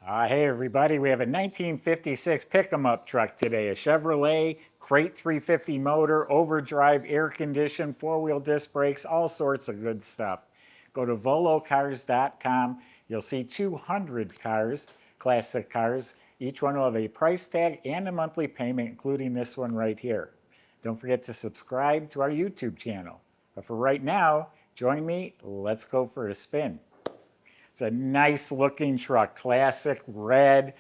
Hey everybody, we have a 1956 pick-em-up truck today, a Chevrolet Crate 350 motor, overdrive, air conditioned, four-wheel disc brakes, all sorts of good stuff. Go to volocars.com. You'll see 200 cars, classic cars. Each one will have a price tag and a monthly payment, including this one right here. Don't forget to subscribe to our YouTube channel. But for right now, join me. Let's go for a spin. It's a nice looking truck, classic red.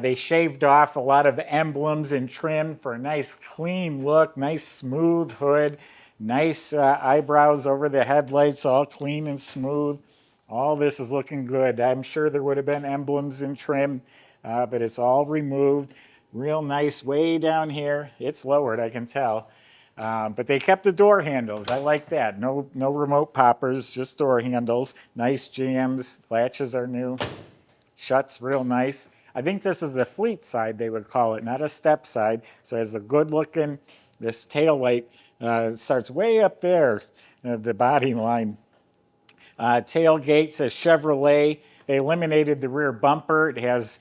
They shaved off a lot of emblems and trim for a nice clean look, nice smooth hood, nice eyebrows over the headlights, all clean and smooth. All this is looking good. I'm sure there would have been emblems and trim, but it's all removed. Real nice way down here. It's lowered, I can tell. But they kept the door handles. I like that. No remote poppers, just door handles. Nice jams. Latches are new. Shuts real nice. I think this is the Fleetside, they would call it, not a step side. So it has a good looking, this tail light starts way up there, the body line. Tailgate says Chevrolet. They eliminated the rear bumper. It has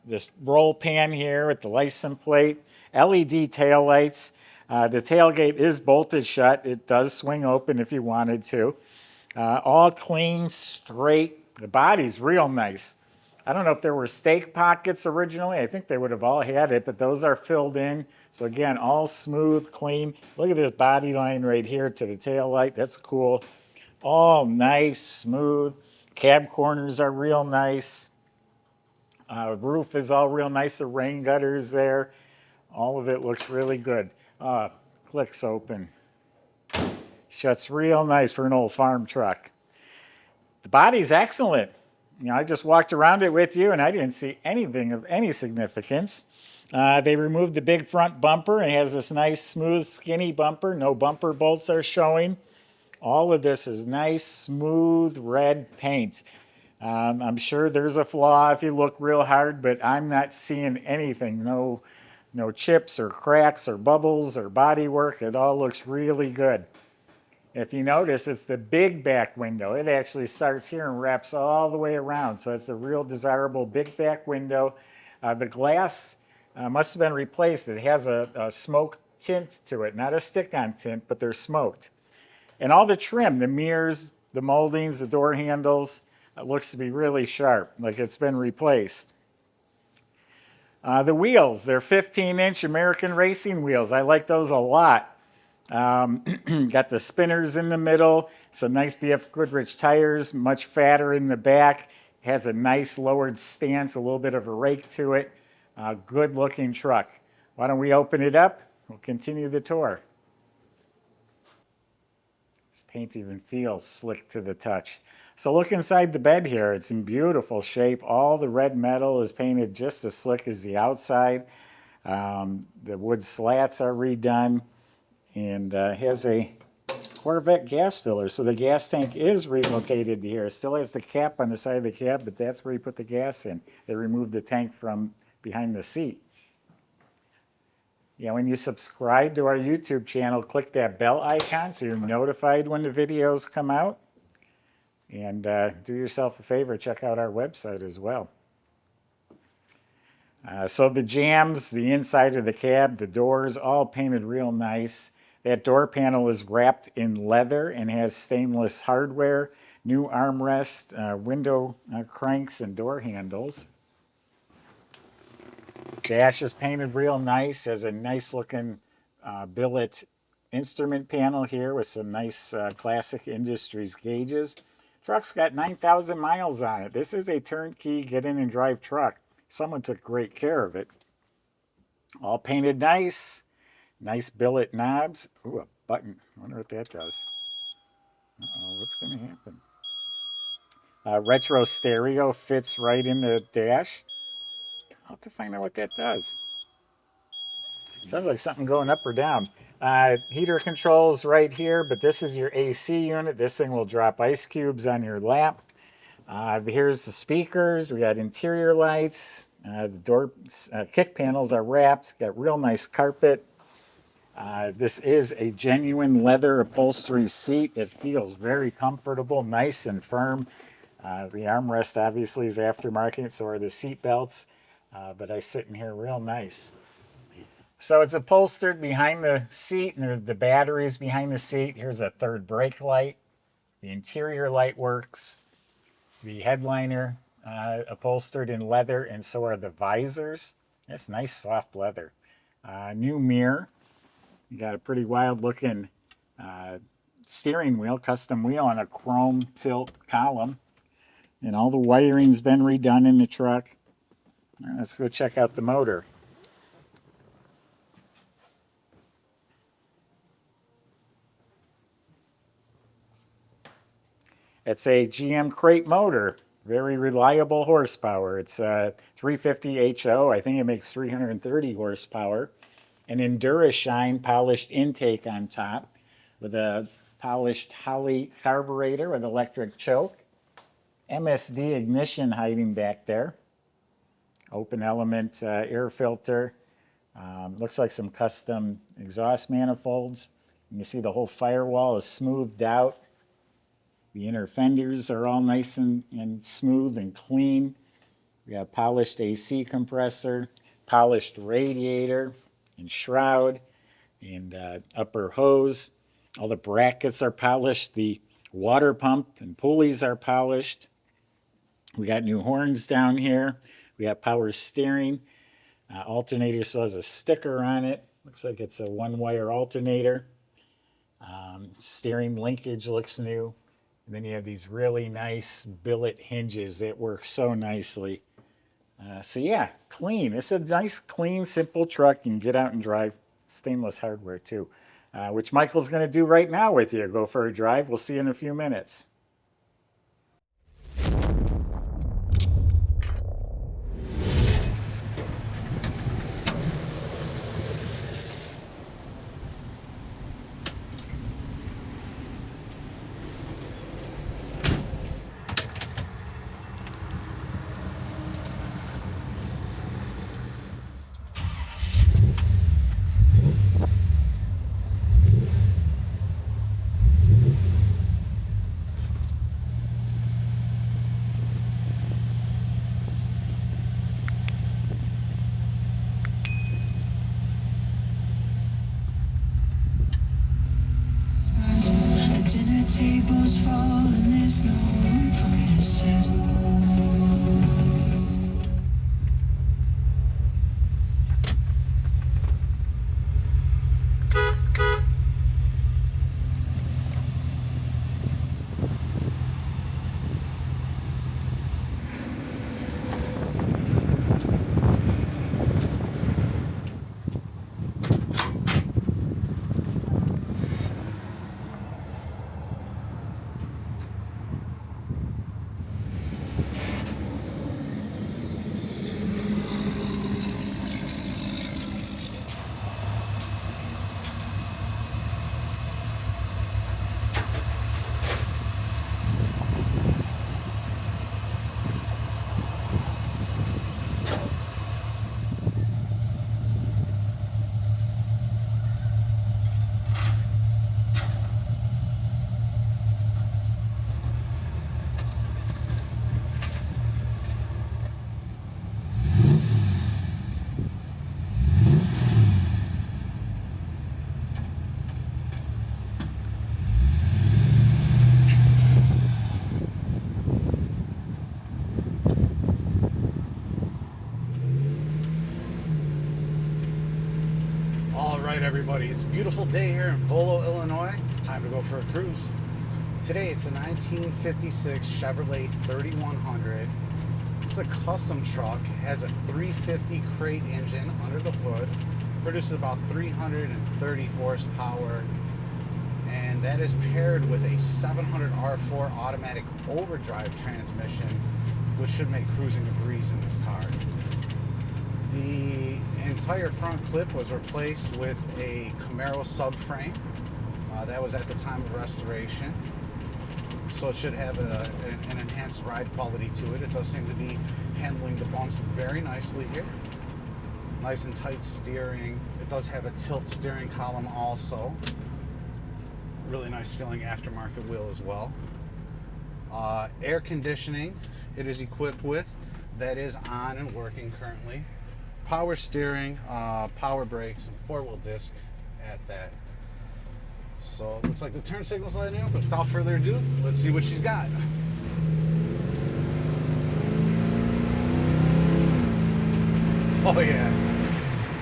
this roll pan here with the license plate, LED taillights. The tailgate is bolted shut. It does swing open if you wanted to. All clean, straight. The body's real nice. I don't know if there were stake pockets originally. I think they would have all had it, but those are filled in. So again, all smooth, clean. Look at this body line right here to the tail light. That's cool. All nice, smooth. Cab corners are real nice. Roof is all real nice. The rain gutters there. All of it looks really good. Clicks open. Shuts real nice for an old farm truck. The body's excellent. You know, I just walked around it with you and I didn't see anything of any significance. They removed the big front bumper and it has this nice, smooth, skinny bumper. No bumper bolts are showing. All of this is nice, smooth red paint. I'm sure there's a flaw if you look real hard, but I'm not seeing anything. No chips or cracks or bubbles or body work. It all looks really good. If you notice, it's the big back window. It actually starts here and wraps all the way around. So it's a real desirable big back window. The glass must have been replaced. It has a smoke tint to it, not a stick-on tint, but they're smoked. And all the trim, the mirrors, the moldings, the door handles, it looks to be really sharp, like it's been replaced. The wheels, they're 15-inch American racing wheels. I like those a lot. Got the spinners in the middle, some nice BF Goodrich tires, much fatter in the back. Has a nice lowered stance, a little bit of a rake to it. Good looking truck. Why don't we open it up? We'll continue the tour. Paint even feels slick to the touch. So look inside the bed here. It's in beautiful shape. All the red metal is painted just as slick as the outside. The wood slats are redone and has a Corvette gas filler. So the gas tank is relocated here. It still has the cap on the side of the cab, but that's where you put the gas in. They removed the tank from behind the seat. Yeah, when you subscribe to our YouTube channel, click that bell icon so you're notified when the videos come out. And do yourself a favor, check out our website as well. So the jambs, the inside of the cab, the doors, all painted real nice. That door panel is wrapped in leather and has stainless hardware, new armrest, window cranks, and door handles. Dash is painted real nice, has a nice looking billet instrument panel here with some nice classic industries gauges. Truck's got 9,000 miles on it. This is a turnkey get in and drive truck. Someone took great care of it. All painted nice. Nice billet knobs. Ooh, a button. I wonder what that does. Uh-oh, what's going to happen? Retro stereo fits right in the dash. I'll have to find out what that does. Sounds like something going up or down. Heater controls right here, but this is your AC unit. This thing will drop ice cubes on your lap. Here's the speakers. We got interior lights. The door kick panels are wrapped. Got real nice carpet. This is a genuine leather upholstery seat. It feels very comfortable, nice and firm. The armrest obviously is aftermarket, so are the seat belts, but I sit in here real nice. So it's upholstered behind the seat, and the batteries behind the seat. Here's a third brake light. The interior light works. The headliner upholstered in leather, and so are the visors. That's nice soft leather. New mirror. You got a pretty wild looking steering wheel, custom wheel on a chrome tilt column. And all the wiring's been redone in the truck. All right, let's go check out the motor. It's a GM crate motor, very reliable horsepower. It's a 350 HO. I think it makes 330 horsepower. An Endurashine polished intake on top with a polished Holley carburetor with electric choke. MSD ignition hiding back there. Open element air filter. Looks like some custom exhaust manifolds. You see the whole firewall is smoothed out. The inner fenders are all nice and smooth and clean. We have polished AC compressor, polished radiator and shroud, and upper hose. All the brackets are polished. The water pump and pulleys are polished. We got new horns down here. We got power steering. Alternator still has a sticker on it. Looks like it's a one-wire alternator. Steering linkage looks new. And then you have these really nice billet hinges that work so nicely. So yeah, clean. It's a nice, clean, simple truck. You can get out and drive. Stainless hardware too, which Michael's going to do right now with you. Go for a drive. We'll see you in a few minutes. Tables fall and there's no room for me to sit. Everybody, it's a beautiful day here in Volo, Illinois. It's time to go for a cruise. Today it's a 1956 Chevrolet 3100. It's a custom truck. It has a 350 crate engine under the hood. Produces about 330 horsepower, and that is paired with a 700 R4 automatic overdrive transmission, which should make cruising a breeze in this car. The entire front clip was replaced with a Camaro subframe. That was at the time of restoration. So it should have an enhanced ride quality to it. It does seem to be handling the bumps very nicely here. Nice and tight steering. It does have a tilt steering column also. Really nice feeling aftermarket wheel as well. Air conditioning it is equipped with, that is on and working currently. Power steering, power brakes, and four-wheel disc at that. So looks like the turn signal's lighting up. Without further ado, let's see what she's got. Oh yeah.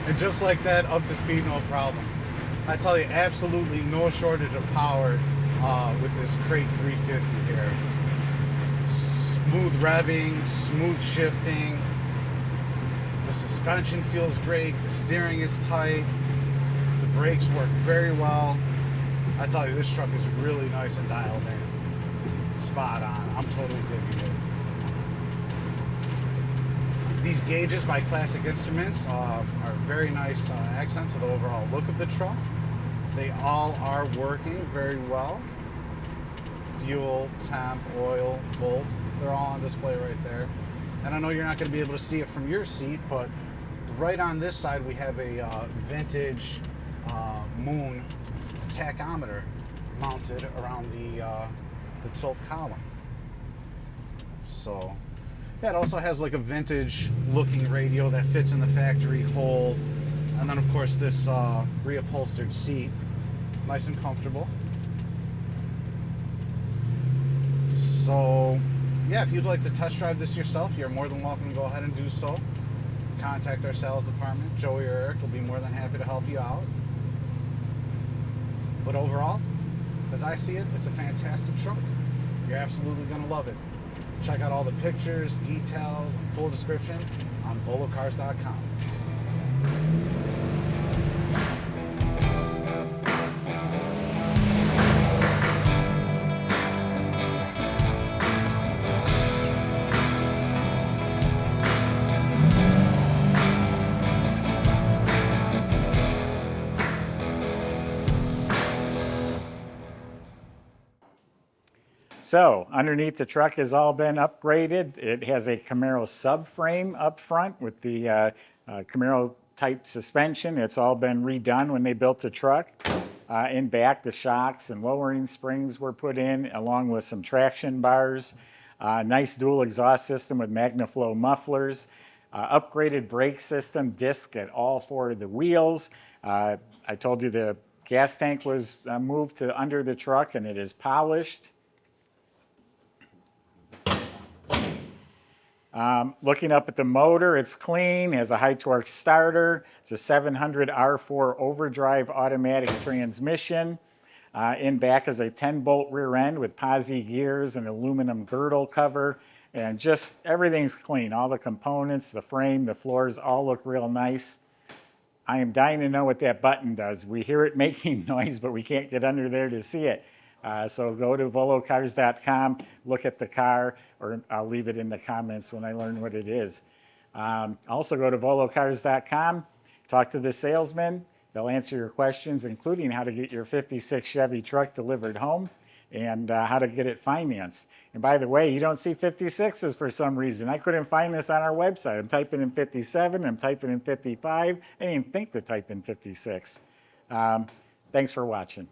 And just like that, up to speed, no problem. I tell you, absolutely no shortage of power with this Crate 350 here. Smooth revving, smooth shifting. The suspension feels great. The steering is tight. The brakes work very well. I tell you, this truck is really nice and dialed in. Spot on. I'm totally digging it. These gauges by Classic Instruments are a very nice accent to the overall look of the truck. They all are working very well. Fuel, temp, oil, volt, they're all on display right there. And I know you're not going to be able to see it from your seat, but right on this side we have a vintage moon tachometer mounted around the tilt column. So yeah, it also has like a vintage looking radio that fits in the factory hold, and then of course this reupholstered seat, nice and comfortable. So yeah, if you'd like to test drive this yourself, you're more than welcome to go ahead and do so. Contact our sales department. Joey or Eric will be more than happy to help you out. But overall, as I see it, it's a fantastic truck. You're absolutely going to love it. Check out all the pictures, details, and full description on volocars.com. So underneath the truck has all been upgraded. It has a Camaro subframe up front with the Camaro type suspension. It's all been redone when they built the truck. In back, the shocks and lowering springs were put in, along with some traction bars. Nice dual exhaust system with MagnaFlow mufflers. Upgraded brake system, disc at all four of the wheels. I told you the gas tank was moved to under the truck, and it is polished. Looking up at the motor, it's clean, has a high torque starter. It's a 700 R4 overdrive automatic transmission. In back is a 10-bolt rear end with posi gears and aluminum girdle cover. And just everything's clean. All the components, the frame, the floors all look real nice. I am dying to know what that button does. We hear it making noise, but we can't get under there to see it. So go to volocars.com, look at the car, or I'll leave it in the comments when I learn what it is. Also go to volocars.com, talk to the salesman. They'll answer your questions, including how to get your 56 Chevy truck delivered home and how to get it financed. And by the way, you don't see 56s for some reason. I couldn't find this on our website. I'm typing in 57, I'm typing in 55. I didn't even think to type in 56. Thanks for watching.